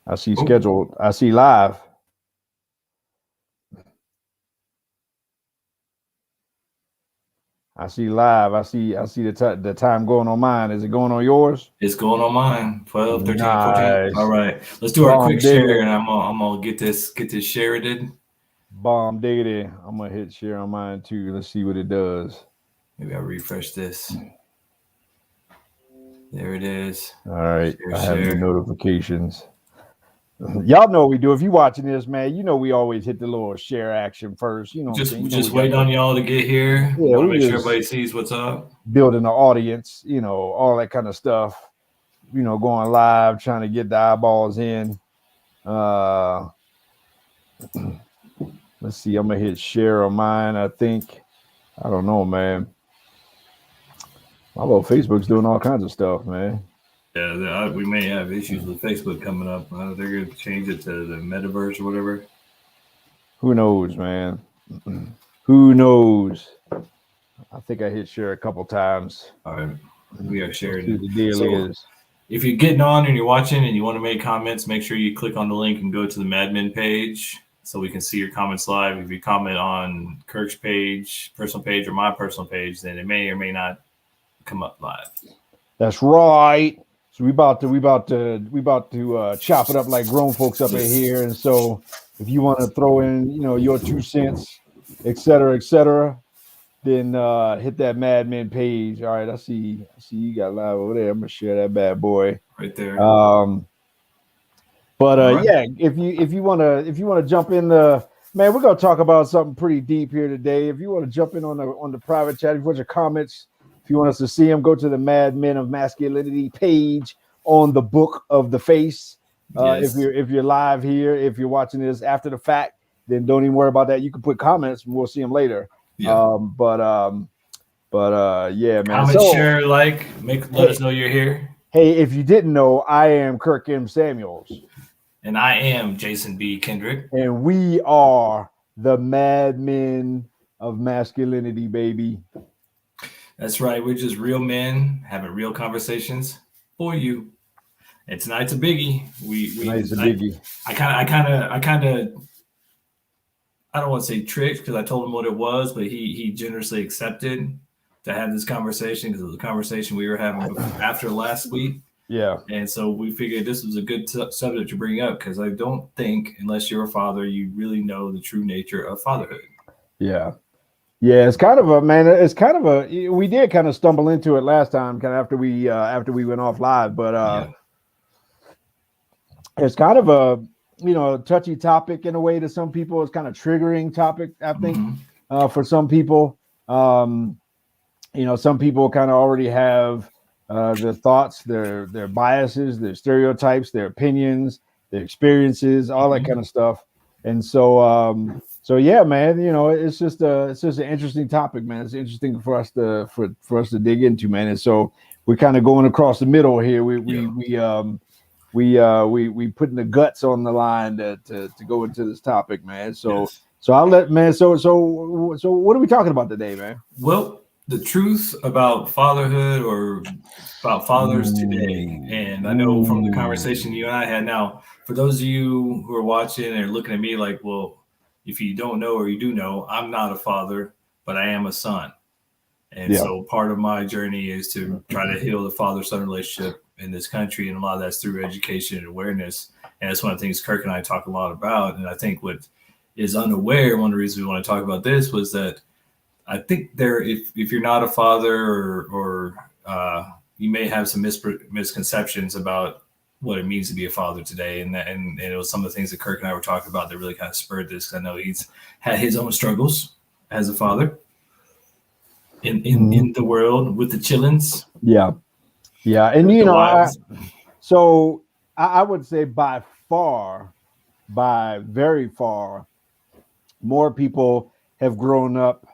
I see Oh. scheduled. I see live. I see live. I see the time going on mine. Is it going on yours? It's going on mine. 12, 13, 14. Nice. All right. Let's do our Bomb quick share, diggity. and I'm gonna get this shared. Bomb diggity. I'm gonna hit share on mine too. Let's see what it does. Maybe I'll refresh this. There it is. All right. Share, I have the share. notifications. Y'all know what we do. If you watching this, man, you know we always hit the little share action first. You know what I'm saying? You know Just we got waiting on y'all to get here. We yeah, want to we make sure just everybody sees what's up. building the audience, you know, all that kind of stuff. You know, going live, trying to get the eyeballs in. Let's see. I'm gonna hit share on mine. I think. I don't know, man. My little Facebook's doing all kinds of stuff, man. Yeah, we may have issues with Facebook coming up. They're going to change it to the metaverse or whatever. Who knows, man? Who knows? I think I hit share a couple times. All right, we are sharing See it. the deal So, is. if you're getting on and you're watching and you want to make comments, make sure you click on the link and go to the Madmen page so we can see your comments live. If you comment on Kirk's page, personal page, or my personal page, then it may or may not come up live. That's right. So we about to chop it up like grown folks up in here. And so if you want to throw in, you know, your 2 cents, et cetera, then hit that Mad Men page. All right, I see you got live over there. I'm gonna share that bad boy right there. Right. Right. Yeah, if you wanna jump in man, we're gonna talk about something pretty deep here today. If you want to jump in on the private chat, if you want your comments, if you want us to see them, go to the Men of Masculinity page on the Book of the Face. Yes. If you're live here, if you're watching this after the fact, then don't even worry about that. You can put comments and we'll see them later. Yeah. Yeah, man. Comment, share, like, let us know you're here. Hey, if you didn't know, I am Kirk M. Samuels. And I am Jason B. Kendrick. And we are the Mad Men of Masculinity, baby. That's right. We're just real men having real conversations for you. And tonight's a biggie. Tonight's a biggie. I kind of I don't want to say tricked because I told him what it was, but he generously accepted to have this conversation because it was a conversation we were having after last week. Yeah. And so we figured this was a good subject to bring up because I don't think, unless you're a father, you really know the true nature of fatherhood. Yeah. Yeah, it's kind of we did kind of stumble into it last time, kind of after we went off live, but It's kind of a touchy topic in a way to some people. It's kind of triggering topic, I think, for some people. Some people kind of already have their thoughts, their biases, their stereotypes, their opinions, their experiences, all that kind of stuff. And so yeah, man, it's just an interesting topic, man. It's interesting for us to dig into, man. And so we're kind of going across the middle here. We putting the guts on the line to go into this topic, man. So yes. So I'll let man. So what are we talking about today, man? Well, the truth about fatherhood or about fathers today. And I know from the conversation you and I had now, for those of you who are watching and are looking at me like, well, if you don't know or you do know, I'm not a father, but I am a son. And so part of my journey is to try to heal the father-son relationship in this country. And a lot of that's through education and awareness. And that's one of the things Kirk and I talk a lot about. And I think what is unaware, one of the reasons we want to talk about this was that I think if you're not a father or you may have some misconceptions about what it means to be a father today. And it was some of the things that Kirk and I were talking about that really kind of spurred this. I know he's had his own struggles as a father in the world with the chillins. Yeah. And I would say by very far, more people have grown up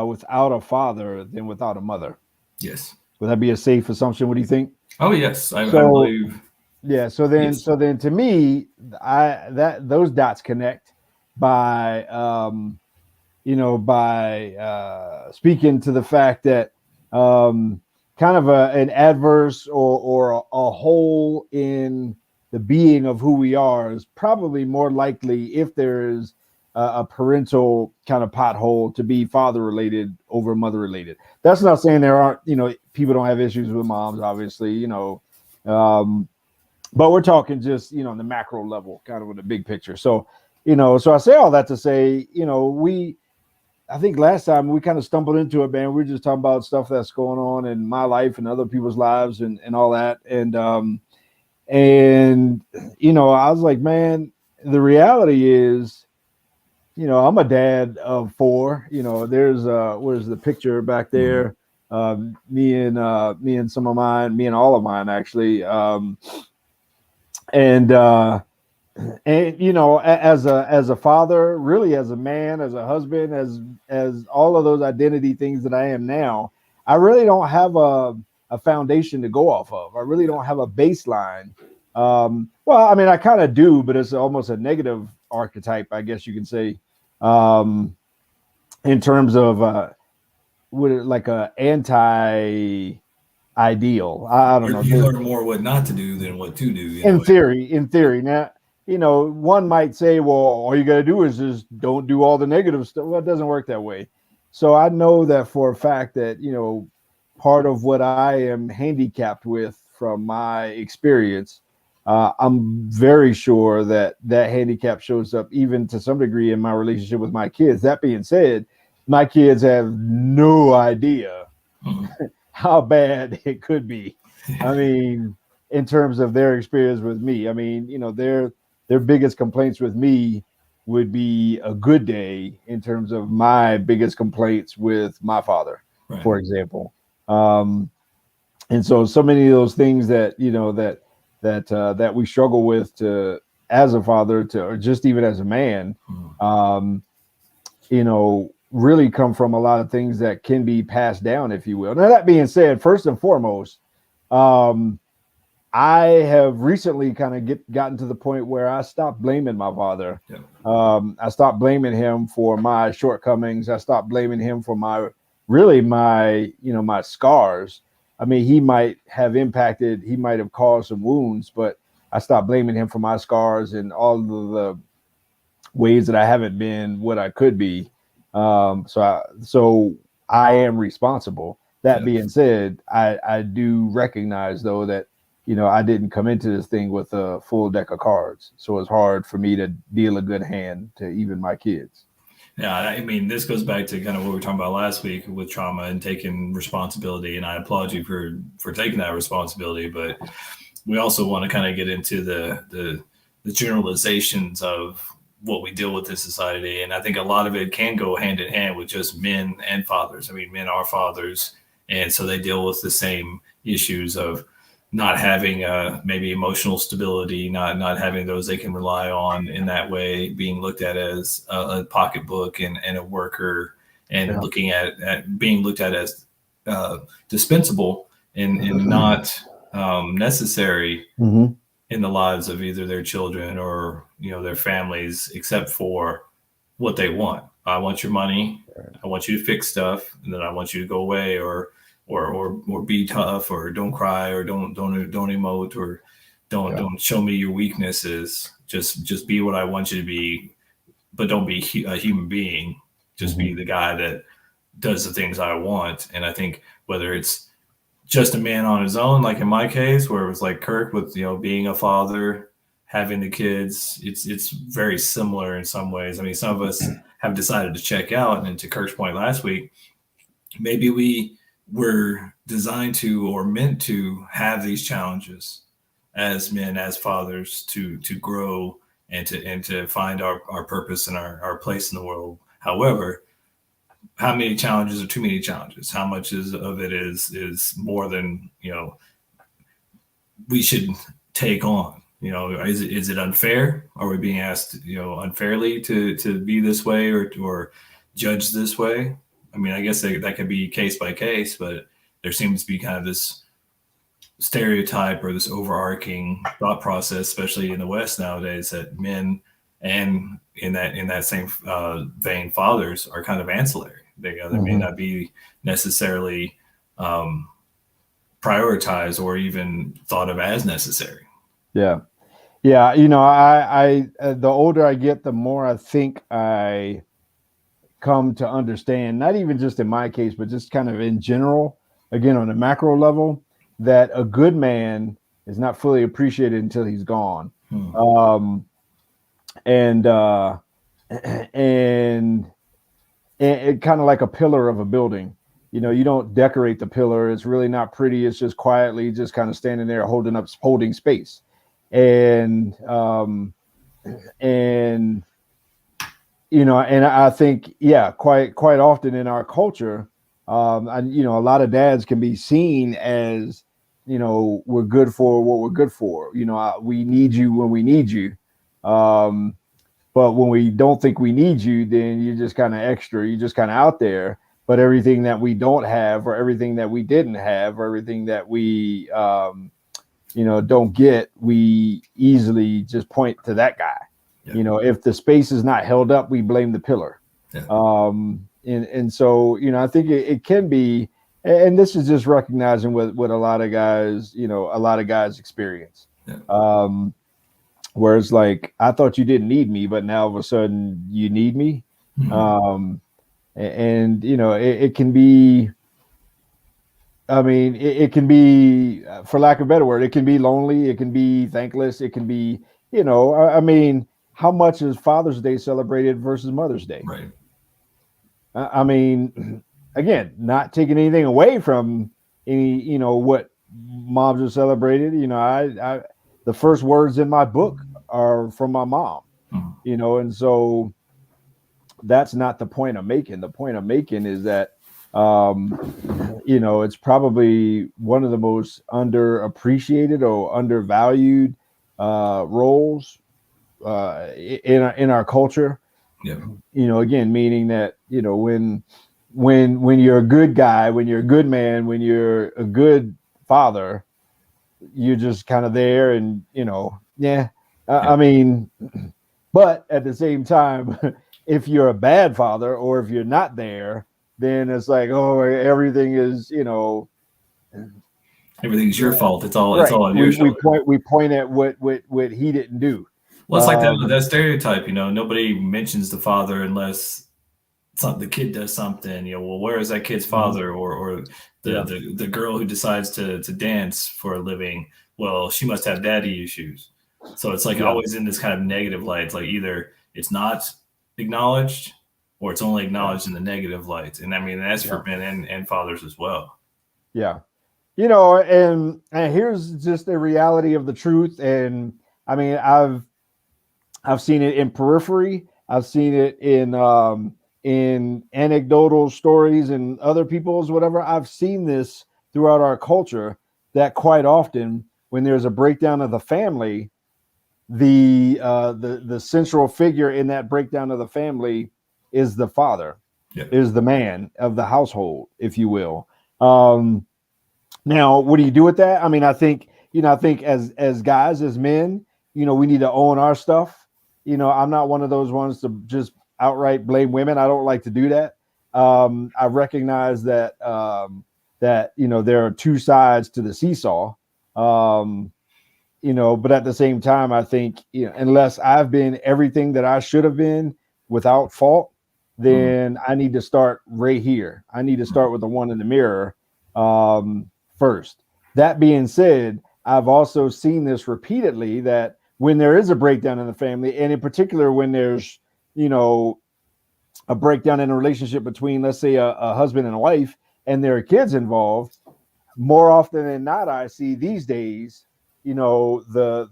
without a father than without a mother. Yes. Would that be a safe assumption? What do you think? Oh I believe. Yeah. So then to me, those dots connect by speaking to the fact that kind of an adverse or a hole in the being of who we are is probably more likely, if there is a parental kind of pothole, to be father related over mother related. That's not saying there aren't, people don't have issues with moms, obviously, but we're talking just, on the macro level, kind of with the big picture. So, so I say all that to say, I think last time we kind of stumbled into it, man. We were just talking about stuff that's going on in my life and other people's lives and all that. And I was like, man, the reality is, I'm a dad of 4. There's where's the picture back there? Me and some of mine, me and all of mine actually. And as a father, really as a man, as a husband, as all of those identity things that I am now, I really don't have a foundation to go off of. I really don't have a baseline. Well, I mean, I kind of do, but it's almost a negative archetype, I guess you can say, in terms of like a anti ideal. I don't know. You learn more what not to do than what to do. In theory. Now, one might say, well, all you got to do is just don't do all the negative stuff. Well, it doesn't work that way. So I know that for a fact that, part of what I am handicapped with from my experience, I'm very sure that handicap shows up even to some degree in my relationship with my kids. That being said, my kids have no idea how bad it could be. I mean, in terms of their experience with me, I mean, their biggest complaints with me would be a good day in terms of my biggest complaints with my father, right, for example. And so many of those things that, that we struggle with as a father or just even as a man, really come from a lot of things that can be passed down, if you will. Now, that being said, first and foremost, I have recently kind of gotten to the point where I stopped blaming my father. Yeah. I stopped blaming him for my shortcomings. I stopped blaming him for my scars. I mean, he might have caused some wounds, but I stopped blaming him for my scars and all of the ways that I haven't been what I could be. So I am responsible. That being said, I do recognize though that, I didn't come into this thing with a full deck of cards. So it's hard for me to deal a good hand to even my kids. Yeah, I mean, this goes back to kind of what we were talking about last week with trauma and taking responsibility. And I applaud you for taking that responsibility. But we also want to kind of get into the generalizations of what we deal with in society. And I think a lot of it can go hand in hand with just men and fathers. I mean, men are fathers. And so they deal with the same issues of not having maybe emotional stability, not having those they can rely on in that way, being looked at as a pocketbook and a worker, and being looked at as dispensable and not necessary in the lives of either their children or their families, except for what they want. I want your money. I want you to fix stuff, and then I want you to go away, or be tough, or don't cry, or don't emote, or don't show me your weaknesses. Just be what I want you to be, but don't be a human being. Just be the guy that does the things I want. And I think whether it's just a man on his own, like in my case, where it was like Kirk with being a father, having the kids, it's very similar in some ways. I mean, some of us have decided to check out, and to Kirk's point last week, maybe we were designed to or meant to have these challenges as men, as fathers, to grow and to find our purpose and our place in the world. However, how many challenges are too many challenges? How much of it is more than we should take on? Is it unfair? Are we being asked unfairly to be this way or judge this way? I mean, I guess that could be case by case, but there seems to be kind of this stereotype or this overarching thought process, especially in the West nowadays, that men and in that same vein, fathers are kind of ancillary. They may not be necessarily prioritized or even thought of as necessary. Yeah. Yeah, you know, I the older I get, the more I think I come to understand, not even just in my case, but just kind of in general, again, on a macro level, that a good man is not fully appreciated until he's gone. Hmm. Um, and and it kind of like a pillar of a building. You know, you don't decorate the pillar. It's really not pretty. It's just quietly just kind of standing there holding space. And and you know, and I think, yeah, quite often in our culture, and you know, a lot of dads can be seen as, you know, we're good for what we're good for. You know, we need you when we need you. Um, but when we don't think we need you, then you're just kind of extra. You're just kind of out there. But everything that we don't have, or everything that we didn't have, or everything that we, you know, don't get, we easily just point to that guy. Yeah. You know, if the space is not held up, we blame the pillar. Yeah. And so, you know, I think it can be, and this is just recognizing what a lot of guys, you know, a lot of guys experience. Yeah. Where it's like, I thought you didn't need me, but now all of a sudden you need me. Mhm. And you know, it can be, I mean, it can be, for lack of a better word, it can be lonely, it can be thankless, it can be, you know, I mean, how much is Father's Day celebrated versus Mother's Day? Right. I mean, again, not taking anything away from any, you know, what moms are celebrated. You know, I the first words in my book are from my mom. Mhm. You know, and so that's not the point I'm making. The point I'm making is that, you know, it's probably one of the most underappreciated or undervalued roles in our culture. Yeah. You know, again, meaning that, you know, when you're a good guy, when you're a good man, when you're a good father, you're just kind of there, and you know, yeah. Yeah. I mean, but at the same time, if you're a bad father or if you're not there, then it's like, oh, everything is, you know, Everything's your fault. It's all right. on your shoulder. We point at what he didn't do. Well, it's like that stereotype, you know, nobody mentions the father unless the kid does something, you know, well, where is that kid's Mhm. father? Or Yeah, the girl who decides to dance for a living, well, she must have daddy issues. So it's like yeah, always in this kind of negative light. It's like either it's not acknowledged or it's only yeah, acknowledged in the negative light. And I mean, that's for yeah, men and fathers as well. yeah. You know, and here's just the reality of the truth. And I mean, I've seen it in periphery. I've seen it in anecdotal stories and other people's whatever. I've seen this throughout our culture, that quite often when there's a breakdown of the family, the central figure in that breakdown of the family is the father, Yeah. is the man of the household, if you will. Um, Now, what do you do with that? I mean, I think, you know, I think as guys, as men, you know, we need to own our stuff. You know, I'm not one of those ones to just outright blame women. I don't like to do that. I recognize that that, you know, there are two sides to the seesaw. Um, you know, but at the same time, I think, you know, unless I've been everything that I should have been without fault, Mhm. then I need to start right here. I need to start with the one in the mirror first. That being said, I've also seen this repeatedly, that when there is a breakdown in the family, and in particular when there's, you know, a breakdown in a relationship between, let's say, a husband and a wife, and there are kids involved, more often than not, I see these days, you know, the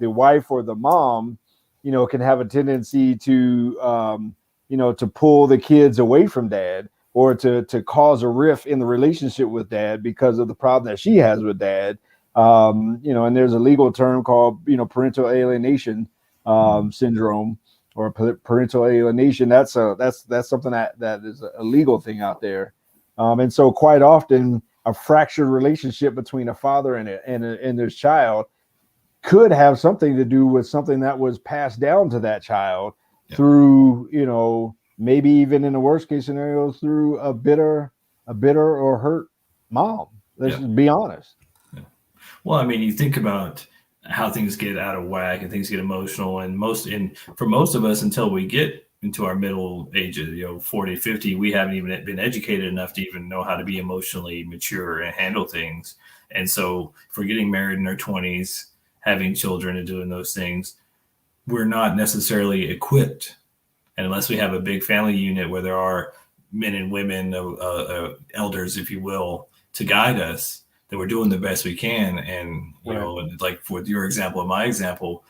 wife or the mom, you know, can have a tendency to, you know, to pull the kids away from dad, or to cause a rift in the relationship with dad because of the problem that she has with dad. You know, and there's a legal term called, you know, parental alienation syndrome, or parental alienation. That's something that is a legal thing out there. And so quite often, a fractured relationship between a father and their child could have something to do with something that was passed down to that child Yeah. through, you know, maybe even in the worst case scenario, through a bitter or hurt mom. Let's Yeah. just be honest. Yeah. Well, I mean, you think about how things get out of whack and things get emotional. And for most of us, until we get into our middle ages, 40, 50, we haven't even been educated enough to even know how to be emotionally mature and handle things. And so if we're getting married in our 20s, having children and doing those things, we're not necessarily equipped. And unless we have a big family unit where there are men and women, elders, if you will, to guide us, that we're doing the best we can. And, like for your example and my example,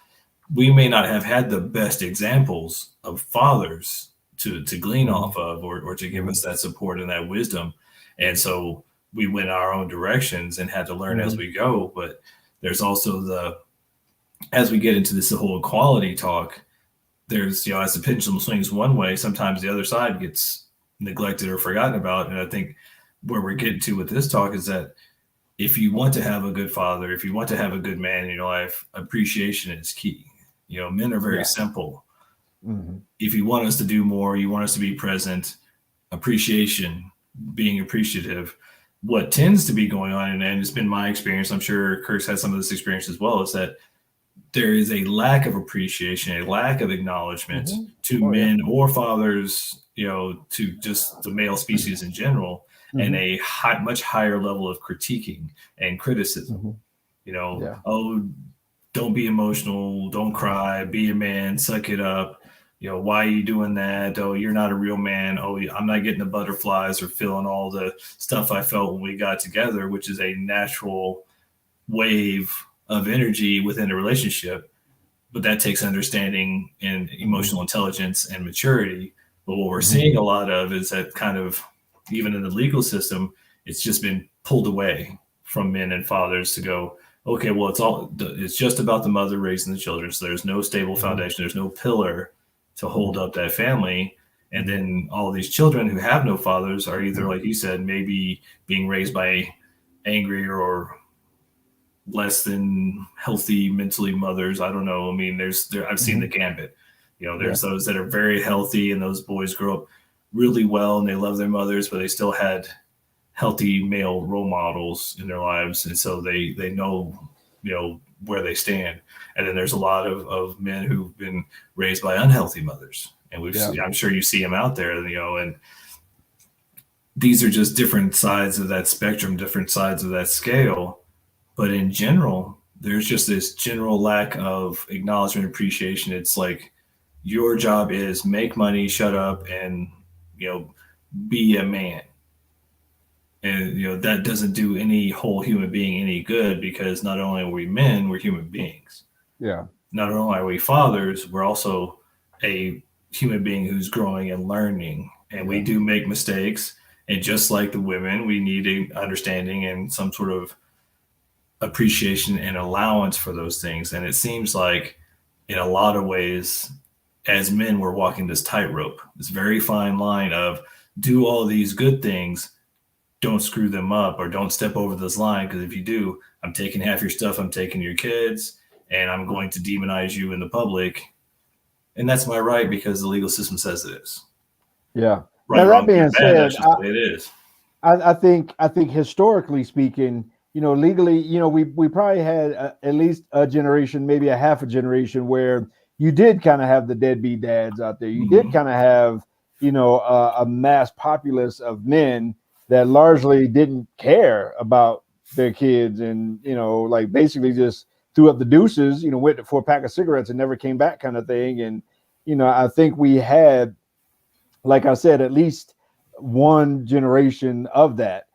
we may not have had the best examples of fathers to glean off of, or to give us that support and that wisdom. And so we went our own directions and had to learn as we go. But there's also as we get into this whole equality talk, there's, as the pendulum swings one way, sometimes the other side gets neglected or forgotten about. And I think where we're getting to with this talk is that if you want to have a good father, if you want to have a good man in your life, appreciation is key. Men are very simple. If you want us to do more, you want us to be present, appreciation, being appreciative. What tends to be going on, and it's been my experience, I'm sure Kirk's had some of this experience as well, is that there is a lack of appreciation, a lack of acknowledgement to men or fathers, to just the male species in general, and a much higher level of critiquing and criticism. Oh, don't be emotional, don't cry, be a man, suck it up. Why are you doing that? Oh, you're not a real man. Oh, I'm not getting the butterflies or feeling all the stuff I felt when we got together, which is a natural wave of energy within a relationship. But that takes understanding and emotional intelligence and maturity. But what we're seeing a lot of is that kind of, even in the legal system, it's just been pulled away from men and fathers to go, okay, well, it's just about the mother raising the children. So there's no stable foundation. There's no pillar to hold up that family. And then all these children who have no fathers are either, like you said, maybe being raised by angry or less than healthy mentally mothers. I don't know. I mean, I've seen the gambit. There's those that are very healthy, and those boys grow up really well and they love their mothers, but they still had healthy male role models in their lives, and so they know where they stand. And then there's a lot of men who've been raised by unhealthy mothers, and I'm sure you see them out there, and these are just different sides of that spectrum, different sides of that scale. But in general, there's just this general lack of acknowledgement, appreciation. It's like your job is make money, shut up, and be a man. And that doesn't do any whole human being any good, because not only are we men, we're human beings. Yeah. Not only are we fathers, we're also a human being who's growing and learning. And we do make mistakes. And just like the women, we need understanding and some sort of appreciation and allowance for those things. And it seems like in a lot of ways, as men, we're walking this tightrope, this very fine line of do all these good things, don't screw them up, or don't step over this line, because if you do, I'm taking half your stuff, I'm taking your kids, and I'm going to demonize you in the public. And that's my right, because the legal system says it is. Yeah. Right, now, that being said, that's just the way it is. I think historically speaking, legally, we probably had at least a generation, maybe a half a generation, where you did kind of have the deadbeat dads out there. You did kind of have, a mass populace of men that largely didn't care about their kids, and, like basically just threw up the deuces, went for a pack of cigarettes and never came back, kind of thing. And, I think we had, like I said, at least one generation of that.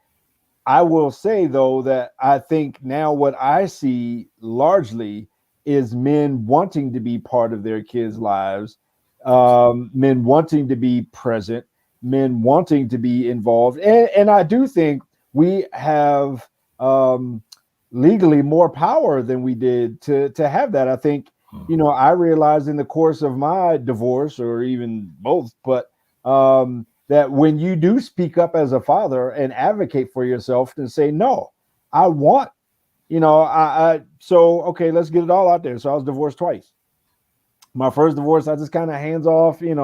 I will say, though, that I think now what I see largely is men wanting to be part of their kids' lives, men wanting to be present, men wanting to be involved. And I do think we have legally more power than we did to have that. I think, I realized in the course of my divorce, or even both, but that when you do speak up as a father and advocate for yourself and say, no, I want, so, okay, let's get it all out there. So I was divorced twice. My first divorce, I just kind of hands off, I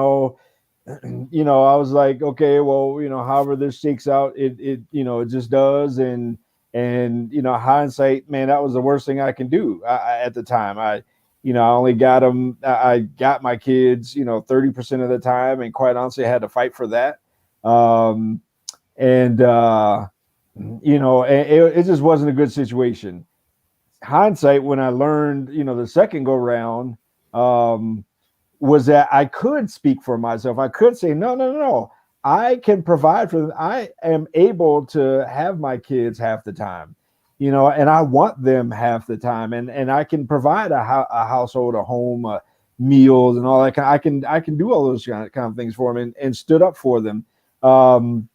was like, okay, well, however this shakes out, it just does. And, And, hindsight, man, that was the worst thing I can do at the time. I only got them. I got my kids, 30% of the time. And quite honestly, I had to fight for that. And it just wasn't a good situation. Hindsight, when I learned, the second go round, was that I could speak for myself. I could say, no, no, no, no. I can provide for them. I am able to have my kids half the time, and I want them half the time, and I can provide a household, a home, meals, and all that. I can do all those kind of things for them, and stood up for them. And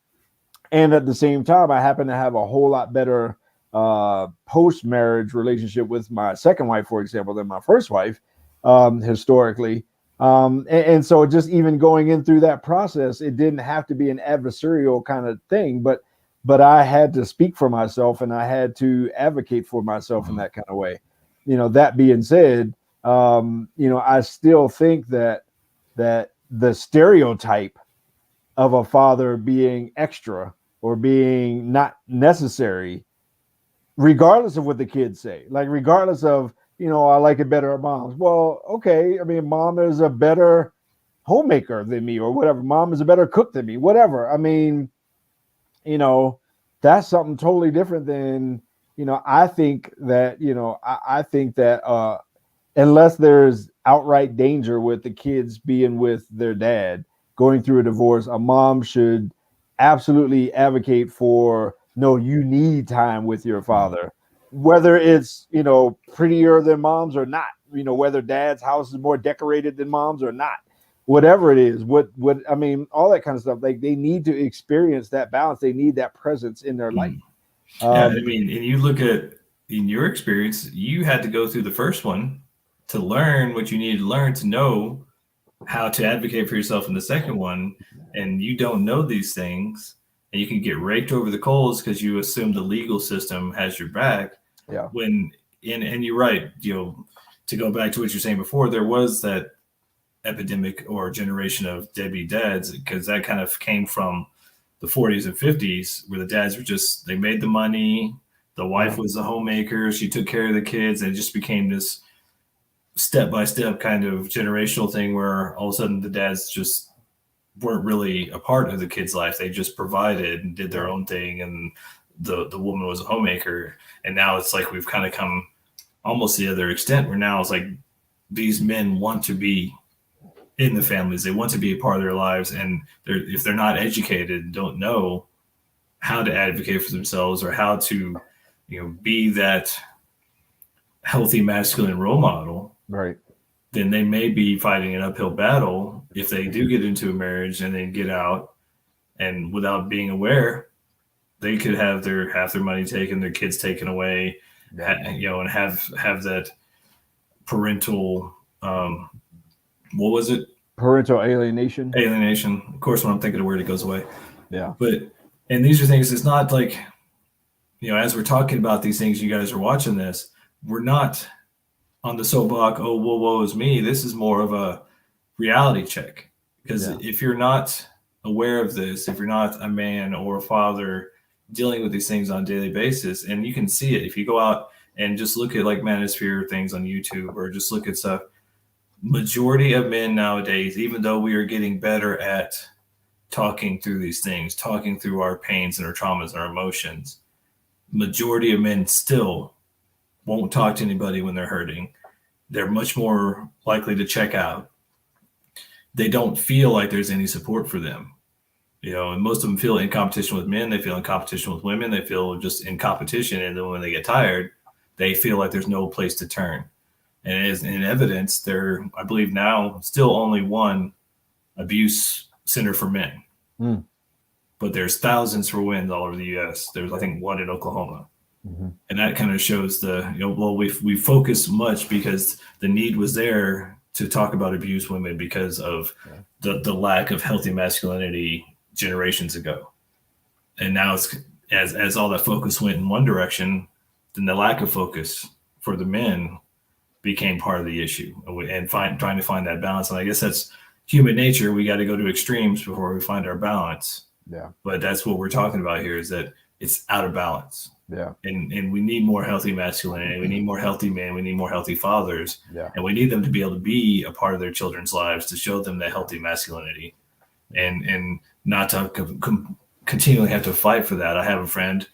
at the same time, I happen to have a whole lot better post-marriage relationship with my second wife, for example, than my first wife, historically. And so just even going in through that process, it didn't have to be an adversarial kind of thing, but I had to speak for myself, and I had to advocate for myself in that kind of way. That being said, I still think that the stereotype of a father being extra or being not necessary, regardless of what the kids say, like regardless of, I like it better at mom's. Well, okay. I mean, mom is a better homemaker than me or whatever. Mom is a better cook than me, whatever. I mean, that's something totally different than, I think that, I think that unless there's outright danger with the kids being with their dad going through a divorce, a mom should absolutely advocate for, no, you need time with your father, whether it's, prettier than mom's or not, whether dad's house is more decorated than mom's or not, whatever it is, I mean, all that kind of stuff. Like, they need to experience that balance. They need that presence in their life. Yeah, I mean, and you look at, in your experience, you had to go through the first one to learn what you needed to learn to know how to advocate for yourself in the second one. And you don't know these things, and you can get raked over the coals because you assume the legal system has your back. Yeah. And you're right, to go back to what you're saying before, there was that epidemic or generation of deadbeat dads, because that kind of came from the 40s and 50s, where the dads were just, they made the money, the wife was a homemaker, she took care of the kids, and it just became this step-by-step kind of generational thing where all of a sudden the dads just weren't really a part of the kids' life. They just provided and did their own thing, and the woman was a homemaker. And now it's like we've kind of come almost the other extent, where now it's like these men want to be in the families. They want to be a part of their lives. And if they're not educated and don't know how to advocate for themselves or how to, be that healthy masculine role model, right, then they may be fighting an uphill battle if they do get into a marriage and then get out, and without being aware, they could have half their money taken, their kids taken away, and have that parental, what was it? Parental alienation. Alienation. Of course, when I'm thinking of word, it goes away. Yeah. And these are things, it's not like, as we're talking about these things, you guys are watching this, we're not on the soapbox, oh, woe is me. This is more of a reality check. Because if you're not aware of this, if you're not a man or a father dealing with these things on a daily basis, and you can see it, if you go out and just look at like Manosphere things on YouTube, or just look at stuff, majority of men nowadays, even though we are getting better at talking through these things, talking through our pains and our traumas and our emotions, majority of men still won't talk to anybody when they're hurting. They're much more likely to check out. They don't feel like there's any support for them. And most of them feel in competition with men. They feel in competition with women. They feel just in competition. And then when they get tired, they feel like there's no place to turn. And as in evidence, there, I believe now, still only one abuse center for men. But there's thousands for women all over the U.S. There's, I think, one in Oklahoma. And that kind of shows we focus much because the need was there to talk about abused women because of the lack of healthy masculinity generations ago. And now it's as all that focus went in one direction, then the lack of focus for the men became part of the issue, and trying to find that balance. And I guess that's human nature. We got to go to extremes before we find our balance. Yeah. But that's what we're talking about here, is that it's out of balance. Yeah. And we need more healthy masculinity. We need more healthy men. We need more healthy fathers. Yeah. And we need them to be able to be a part of their children's lives, to show them that healthy masculinity, and not to continually have to fight for that. I have a friend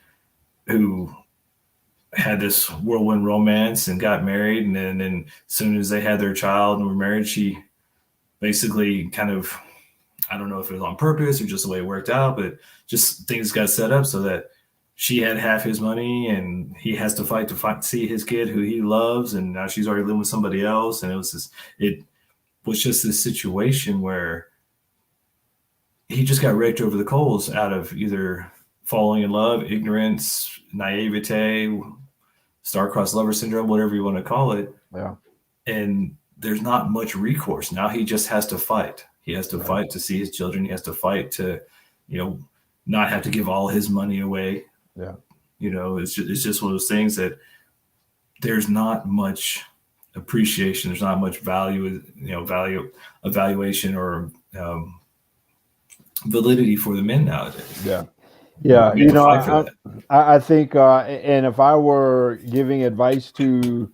who had this whirlwind romance and got married, and then as soon as they had their child and were married, she basically kind of, I don't know if it was on purpose or just the way it worked out, but just things got set up so that she had half his money and he has to fight see his kid who he loves, and now she's already living with somebody else. And it was just this situation where he just got raked over the coals out of either falling in love, ignorance, naivete, star-crossed lover syndrome, whatever you want to call it. Yeah. And there's not much recourse. Now he just has to fight. He has to fight to see his children. He has to fight to, not have to give all his money away. Yeah. It's just one of those things that there's not much appreciation. There's not much value evaluation or validity for the men nowadays. Yeah. Yeah. Fight I think, and if I were giving advice to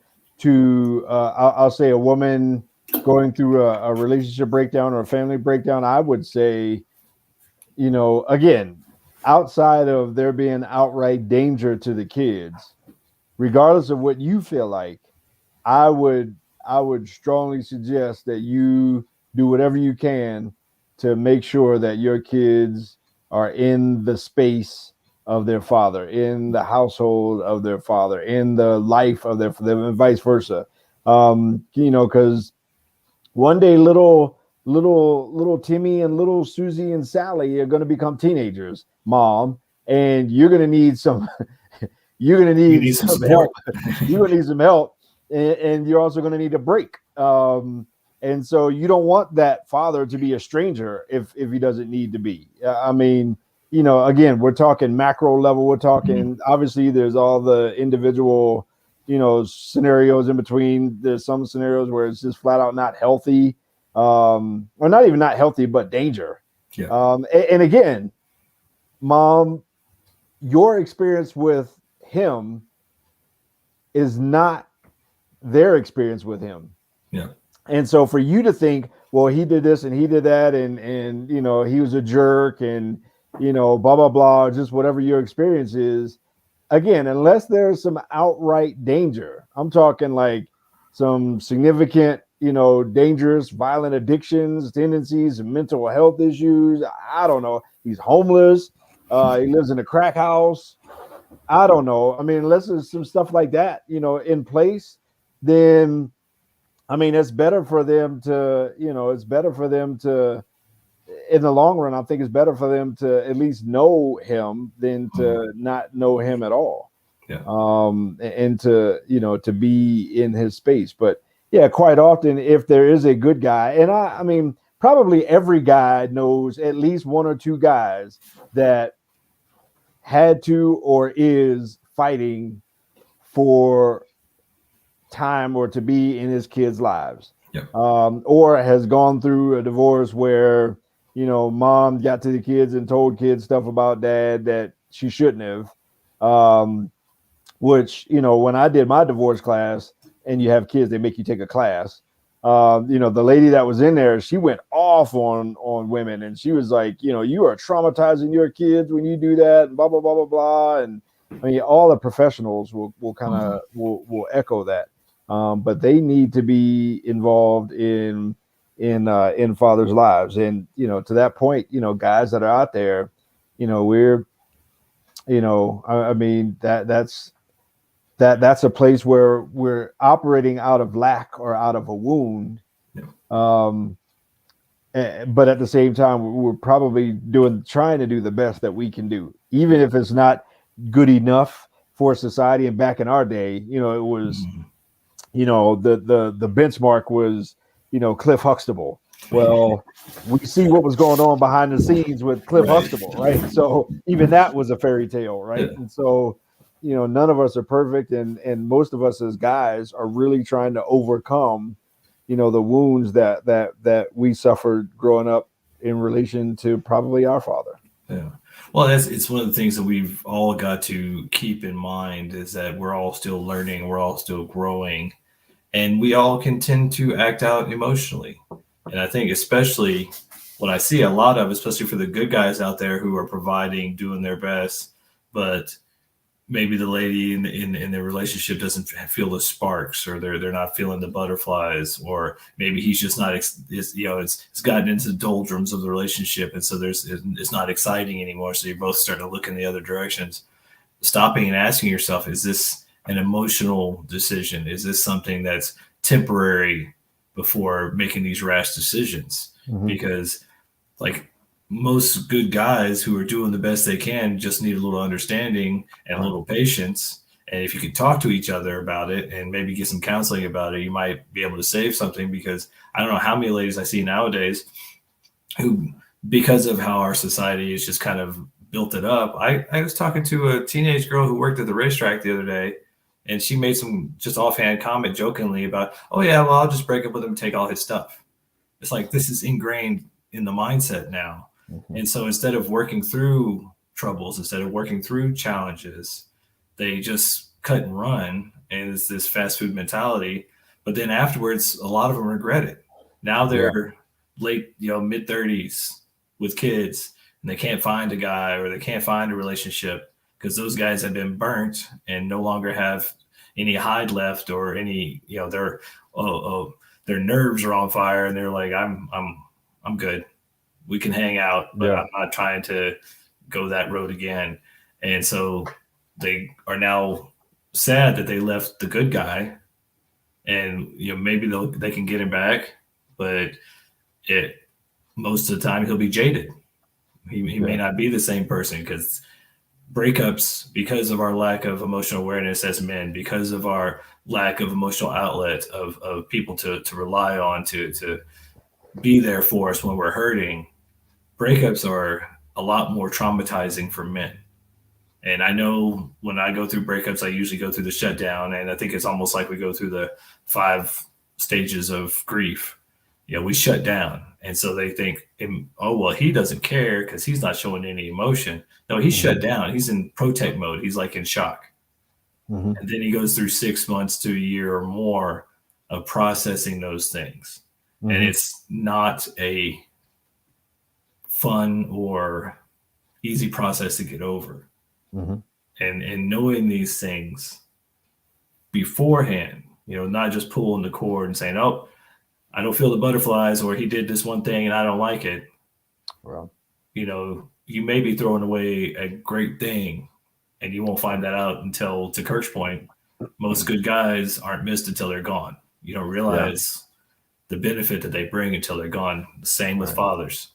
I'll say a woman going through a relationship breakdown or a family breakdown, I would say, again, outside of there being outright danger to the kids, regardless of what you feel like, I would strongly suggest that you do whatever you can to make sure that your kids are in the space of their father, in the household of their father, in the life of their and vice versa. Because one day little Timmy and little Susie and Sally are going to become teenagers, Mom, and you're going to need some some help. You're going to need some help, and you're also going to need a break. And so you don't want that father to be a stranger if he doesn't need to be. I mean, again, we're talking macro level. We're talking, obviously there's all the individual, scenarios in between. There's some scenarios where it's just flat out not healthy, or not even not healthy, but danger. Yeah. And again, Mom, your experience with him is not their experience with him. Yeah. And so for you to think, well, he did this and he did that, and he was a jerk, and blah blah blah, just whatever your experience is, again, unless there's some outright danger, I'm talking like some significant, dangerous, violent addictions, tendencies, mental health issues. I don't know. He's homeless. He lives in a crack house. I don't know. I mean, unless there's some stuff like that, in place, then I mean, it's better for them to, in the long run, I think it's better for them to at least know him than to not know him at all. Yeah. And to be in his space. But yeah, quite often, if there is a good guy, and I mean, probably every guy knows at least one or two guys that had to or is fighting for time or to be in his kids' lives. Yeah. Or has gone through a divorce where, mom got to the kids and told kids stuff about dad that she shouldn't have. Which, when I did my divorce class, and you have kids, they make you take a class. The lady that was in there, she went off on women, and she was like, you are traumatizing your kids when you do that, and blah blah blah blah blah. And I mean, all the professionals will kind of will echo that. But they need to be involved in fathers' lives, and to that point, guys that are out there, we're, I mean, that's a place where we're operating out of lack or out of a wound. Yeah. But at the same time, we're probably trying to do the best that we can do, even if it's not good enough for society. And back in our day, it was, the benchmark was, Cliff Huxtable. Well, we see what was going on behind the scenes with Cliff Huxtable, right? So even that was a fairy tale, right? Yeah. And so, none of us are perfect, and most of us as guys are really trying to overcome, the wounds that we suffered growing up in relation to probably our father. Yeah. Well, it's one of the things that we've all got to keep in mind is that we're all still learning, we're all still growing, and we all can tend to act out emotionally. And I think especially what I see a lot of, especially for the good guys out there who are providing, doing their best, but maybe the lady in the relationship doesn't feel the sparks, or they're not feeling the butterflies, or maybe he's just not it's gotten into the doldrums of the relationship, and so it's not exciting anymore, so you're both starting to look in the other directions. Stopping and asking yourself, is this an emotional decision? Is this something that's temporary before making these rash decisions? Because like most good guys who are doing the best they can just need a little understanding and a little patience. And if you could talk to each other about it and maybe get some counseling about it, you might be able to save something. Because I don't know how many ladies I see nowadays who, because of how our society is just kind of built it up. I was talking to a teenage girl who worked at the racetrack the other day, and she made some just offhand comment jokingly about, oh yeah, well, I'll just break up with him and take all his stuff. It's like, this is ingrained in the mindset now. And so instead of working through troubles, instead of working through challenges, they just cut and run. And it's this fast food mentality. But then afterwards, a lot of them regret it. Now they're late, mid 30s with kids, and they can't find a guy, or they can't find a relationship because those guys have been burnt and no longer have any hide left, or any, their nerves are on fire, and they're like, I'm good. We can hang out, but I'm not trying to go that road again. And so they are now sad that they left the good guy, and maybe they can get him back, but most of the time he'll be jaded. He may not be the same person, because breakups, because of our lack of emotional awareness as men, because of our lack of emotional outlet of people to rely on to be there for us when we're hurting, breakups are a lot more traumatizing for men. And I know when I go through breakups, I usually go through the shutdown, and I think it's almost like we go through the 5 stages of grief. We shut down. And so they think, oh, well, he doesn't care because he's not showing any emotion. No, he's shut down. He's in protect mode. He's like in shock. And then he goes through 6 months to a year or more of processing those things. And it's not a fun or easy process to get over. And knowing these things beforehand, not just pulling the cord and saying, oh, I don't feel the butterflies, or he did this one thing and I don't like it. Well, you may be throwing away a great thing, and you won't find that out until, to Kirk's point, most good guys aren't missed until they're gone. You don't realize the benefit that they bring until they're gone. The same with fathers.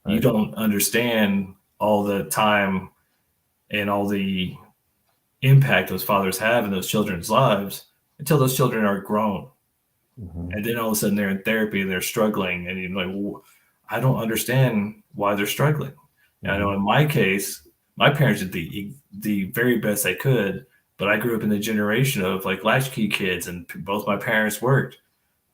You don't understand all the time and all the impact those fathers have in those children's lives until those children are grown. And then all of a sudden they're in therapy and they're struggling, and you're like, well, I don't understand why they're struggling. And I know in my case, my parents did the very best they could, but I grew up in the generation of like latchkey kids, and both my parents worked.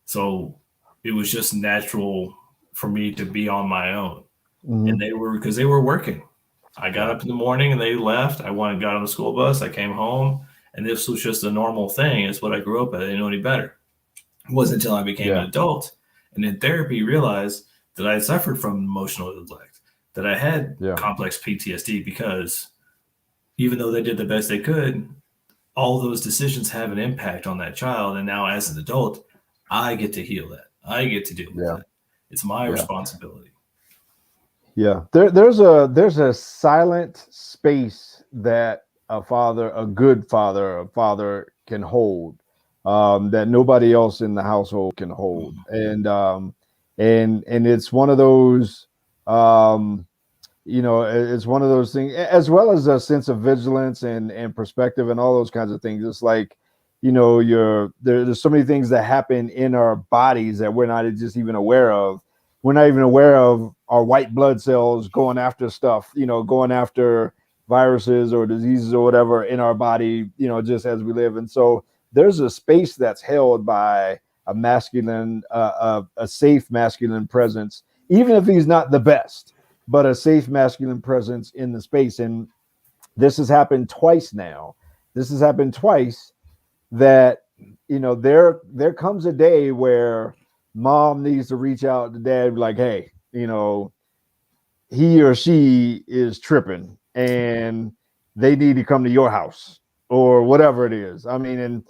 So it was just natural for me to be on my own. And because they were working. I got up in the morning and they left. I got on the school bus. I came home, and this was just a normal thing. It's what I grew up at. I didn't know any better. It wasn't until I became an adult and in therapy realized that I had suffered from emotional neglect, that I had complex PTSD, because even though they did the best they could, all those decisions have an impact on that child. And now as an adult, I get to heal that. I get to deal with that. It's my responsibility. Yeah. There's a silent space that a good father can hold, that nobody else in the household can hold. And it's one of those, it's one of those things, as well as a sense of vigilance and perspective and all those kinds of things. It's like, there's so many things that happen in our bodies that we're not just even aware of. We're not even aware of our white blood cells going after stuff, going after viruses or diseases or whatever in our body, just as we live. And so there's a space that's held by a masculine, a safe masculine presence, even if he's not the best. but a safe masculine presence in the space. And this has happened twice now. This has happened twice that, there comes a day where mom needs to reach out to dad, like, hey, he or she is tripping and they need to come to your house or whatever it is. I mean, and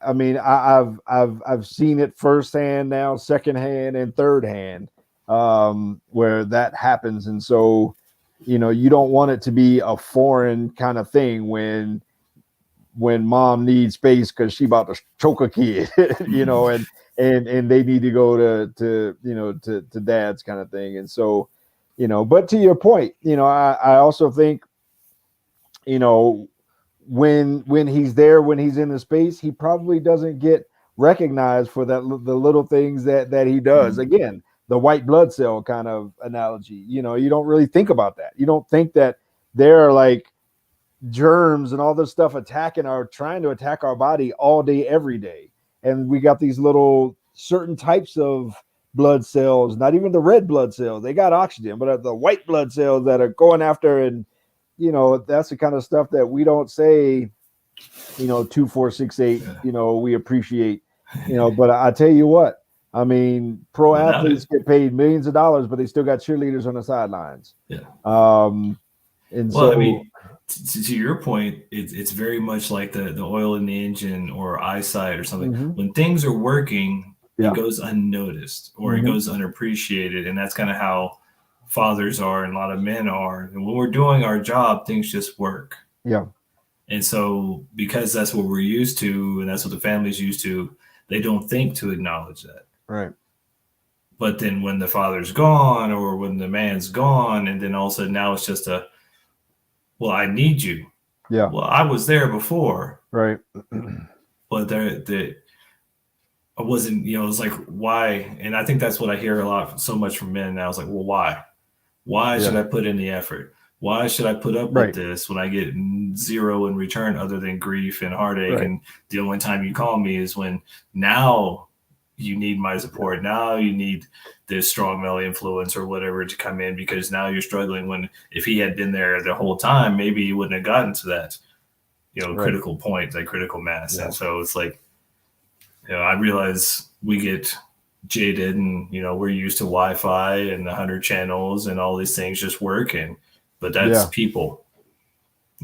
I've seen it firsthand now, secondhand and third hand, where that happens. And so, you don't want it to be a foreign kind of thing when mom needs space because she about to choke a kid, and they need to go to dad's kind of thing. And so, but to your point, I also think, when he's there, when he's in the space, he probably doesn't get recognized for the little things that he does. Again, the white blood cell kind of analogy, you don't really think about that. You don't think that there are like germs and all this stuff trying to attack our body all day, every day. And we got these little certain types of blood cells, not even the red blood cells, they got oxygen, but the white blood cells that are going after. And that's the kind of stuff that we don't say, 2468, we appreciate, but I tell you what, I mean, pro athletes get paid millions of dollars, but they still got cheerleaders on the sidelines. Yeah. And so, I mean, to your point, it's very much like the oil in the engine or eyesight or something. Mm-hmm. When things are working, it goes unnoticed or it goes unappreciated. And that's kind of how fathers are and a lot of men are. And when we're doing our job, things just work. Yeah. And so because that's what we're used to and that's what the family's used to, they don't think to acknowledge that. Right. But then when the father's gone or when the man's gone, and then all of a sudden now it's just well, I need you. Yeah. Well, I was there before. Right. But I wasn't, it was like, why? And I think that's what I hear so much from men now. It's like, well, why? Why should I put in the effort? Why should I put up with this when I get zero in return other than grief and heartache? Right. And the only time you call me is when now you need my support. Now you need this strong male influence or whatever to come in because now you're struggling. When if he had been there the whole time, maybe he wouldn't have gotten to that, critical point, that critical mass. Yeah. And so it's like, I realize we get jaded and, we're used to Wi-Fi and 100 channels and all these things just working, but that's people.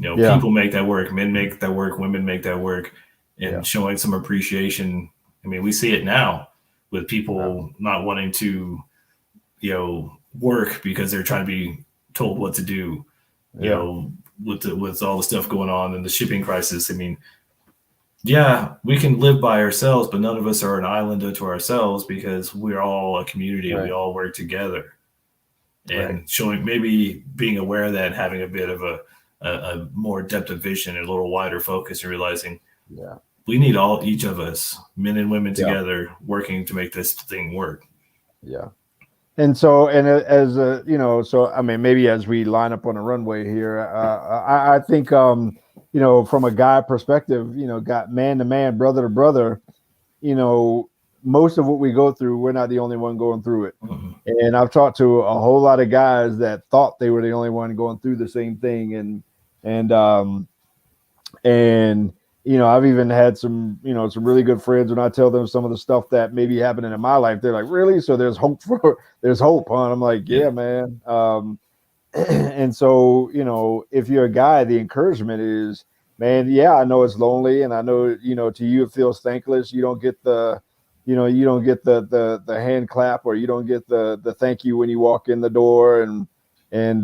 People make that work. Men make that work. Women make that work. And showing some appreciation. I mean, we see it now with people not wanting to, work because they're trying to be told what to do, with all the stuff going on and the shipping crisis. I mean, we can live by ourselves, but none of us are an island unto ourselves because we're all a community and we all work together. And showing, maybe being aware of that and having a bit of a more depth of vision and a little wider focus and realizing, we need each of us, men and women together, working to make this thing work. Yeah. And so, so, I mean, maybe as we line up on a runway here, I think, from a guy perspective, got man to man, brother to brother, most of what we go through, we're not the only one going through it. Mm-hmm. And I've talked to a whole lot of guys that thought they were the only one going through the same thing. And I've even had some really good friends when I tell them some of the stuff that may be happening in my life. They're like, really? So there's hope, huh? And I'm like, yeah, man. And so, if you're a guy, the encouragement is, man, I know it's lonely. And I know, to you, it feels thankless. You don't get the hand clap, or you don't get the thank you when you walk in the door, and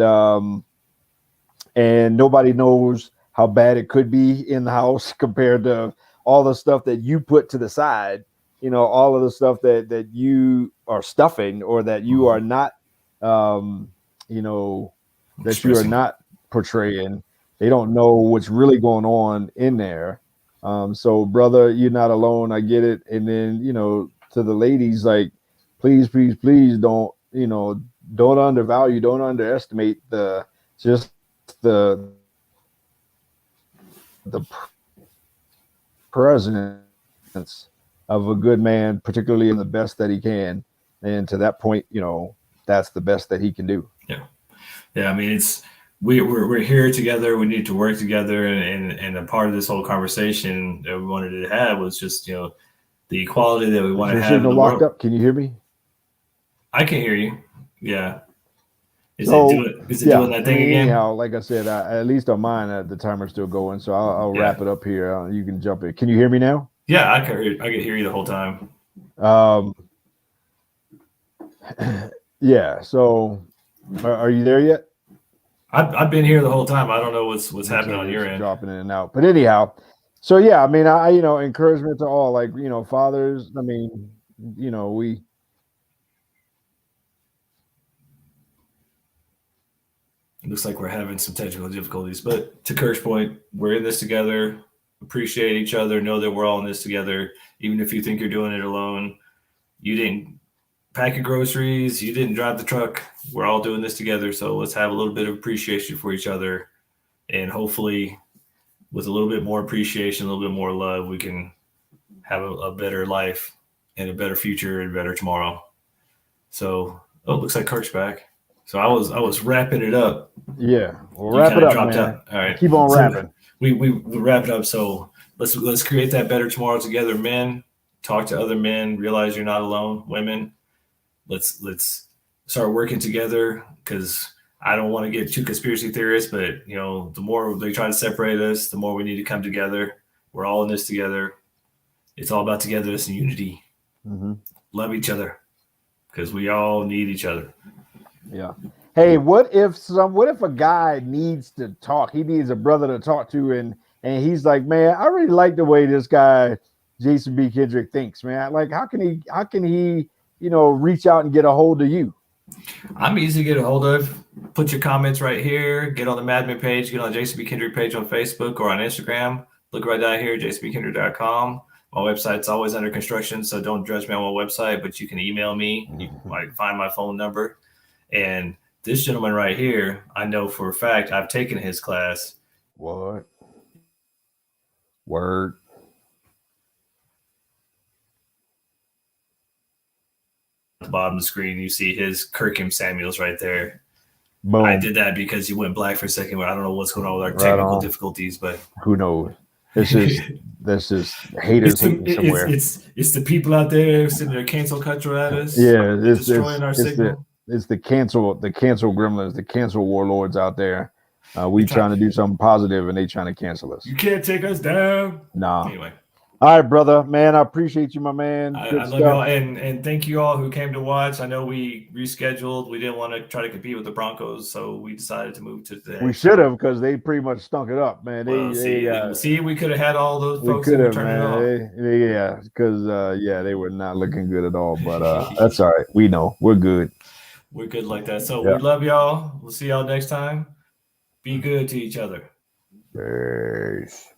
nobody knows how bad it could be in the house compared to all the stuff that you put to the side, all of the stuff that you are stuffing or that you are not, that you are not portraying. They don't know what's really going on in there. So brother, you're not alone. I get it. And then, to the ladies, like, please don't undervalue, don't underestimate the presence of a good man, particularly in the best that he can. And to that point, that's the best that he can do. Yeah. I mean, we're here together. We need to work together, and a part of this whole conversation that we wanted to have was just the equality that we want to Your have in signal the locked world. up? Can you hear me? I can hear you. Yeah. Is So it doing that thing again? anyhow, like I said, at least on mine, the timer's still going. So I'll wrap it up here. You can jump in. Can you hear me now? Yeah, I can hear you the whole time. Yeah. So are you there yet? I've been here the whole time. I don't know what's happening on your end. Dropping in and out. But anyhow, so yeah, I mean, I encouragement to all, like, fathers. I mean, we. It looks like we're having some technical difficulties, but to Kirk's point, we're in this together. Appreciate each other. Know that we're all in this together. Even if you think you're doing it alone, you didn't pack your groceries, you didn't drive the truck. We're all doing this together. So let's have a little bit of appreciation for each other, and hopefully, with a little bit more appreciation, a little bit more love, we can have a better life and a better future and a better tomorrow. So, it looks like Kirk's back. So I was wrapping it up. Yeah, we'll wrap it up, man. Out. All right, keep on wrapping. We wrap it up. So let's create that better tomorrow together. Men, talk to other men. Realize you're not alone. Women, let's start working together, because I don't want to get too conspiracy theorists, but the more they try to separate us, the more we need to come together. We're all in this together. It's all about togetherness and unity. Mm-hmm. Love each other, because we all need each other. Yeah. Hey, what if a guy needs to talk? He needs a brother to talk to, and he's like, man, I really like the way this guy Jason B. Kendrick thinks, man. Like, how can he reach out and get a hold of you? I'm easy to get a hold of. Put your comments right here. Get on the Madman page. Get on the Jason B. Kendrick page on Facebook or on Instagram. Look right down here, jasonbkendrick.com. My website's always under construction, so don't judge me on my website, but you can email me. You can find my phone number. And this gentleman right here, I know for a fact I've taken his class. What? Word. At the bottom of the screen, you see his Kirk M. Samuels right there. Boom. I did that because he went black for a second, but I don't know what's going on with our technical difficulties, but who knows? This is haters hating somewhere. It's the people out there sitting there cancel culture at us. Yeah, it's destroying our signal. It's the cancel gremlins, the cancel warlords out there. We trying to do something positive, and they trying to cancel us. You can't take us down. Nah. Anyway. All right, brother, man. I appreciate you, my man. I love y'all, and thank you all who came to watch. I know we rescheduled. We didn't want to try to compete with the Broncos, so we decided to move to today. We should have, because they pretty much stunk it up, man. See, we could have had all those folks. We could have, man. Because they were not looking good at all. But that's all right. We know we're good. We're good like that. So we love y'all. We'll see y'all next time. Be good to each other. Peace.